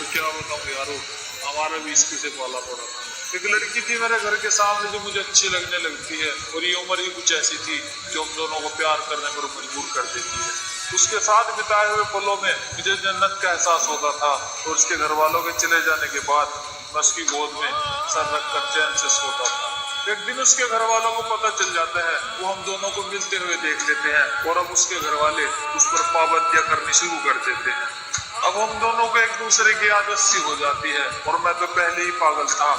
क्या बताऊं यारो, हमारा भी इसके से पाला पड़ा था। एक लड़की थी मेरे घर के सामने जो मुझे अच्छी लगने लगती है, और ये उम्र ही कुछ ऐसी थी जो हम दोनों को प्यार करने पर मजबूर कर देती है। उसके साथ बिताए हुए पलों में मुझे जन्नत का एहसास होता था, और उसके घर वालों के चले जाने के बाद मैं उसकी गोद में सर रखकर चैन से सोता था। एक दिन उसके घर वालों को पता चल जाता है, वो हम दोनों को मिलते हुए देख लेते हैं, और अब उसके घर वाले उस पर पाबंदियां करनी शुरू कर देते हैं। अब हम दोनों को एक दूसरे की आदत सी हो जाती है, और मैं तो पहले ही पागल था,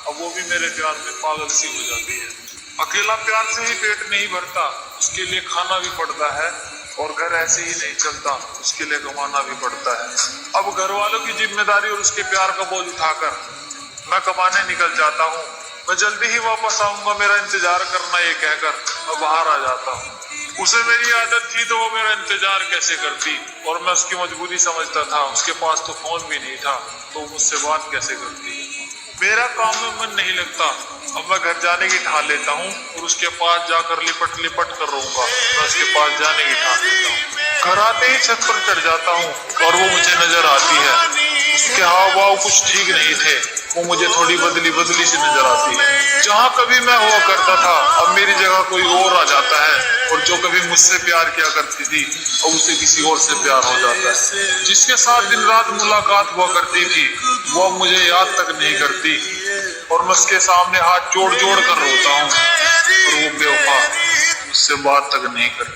अब वो भी मेरे प्यार में पागल सी हो जाती है। अकेला प्यार से ही पेट नहीं भरता, उसके लिए खाना भी पड़ता है, और घर ऐसे ही नहीं चलता, उसके लिए कमाना भी पड़ता है। अब घर वालों की जिम्मेदारी और उसके प्यार का बोझ उठाकर मैं कमाने निकल जाता हूँ। मैं जल्दी ही वापस आऊंगा, मेरा इंतजार करना, ये कहकर मैं बाहर आ जाता हूँ। उसे मेरी आदत थी तो वो मेरा इंतजार कैसे करती, और मैं उसकी मजबूरी समझता था। उसके पास तो फोन भी नहीं था, तो मुझसे बात कैसे करती। मेरा काम में मन नहीं लगता, अब मैं घर जाने की ठान लेता हूँ, और उसके पास जाकर लिपट लिपट कर रहूंगा। मैं उसके पास जाने की ठान लेता हूँ। घर आते ही छत पर चढ़ जाता हूँ, और वो मुझे नजर आती है। उसके हाव भाव कुछ ठीक नहीं थे, वो मुझे थोड़ी बदली बदली सी नजर आती है। जहाँ कभी मैं हुआ करता था, अब मेरी जगह कोई और आ जाता है, और जो कभी मुझसे प्यार किया करती थी, अब उसे किसी और से प्यार हो जाता है। जिसके साथ दिन रात मुलाकात हुआ करती थी, वो अब मुझे याद तक नहीं करती, और मैं उसके सामने हाथ जोड़ जोड़ कर रोता हूँ, और वो बेवफा मुझसे बात तक नहीं करती।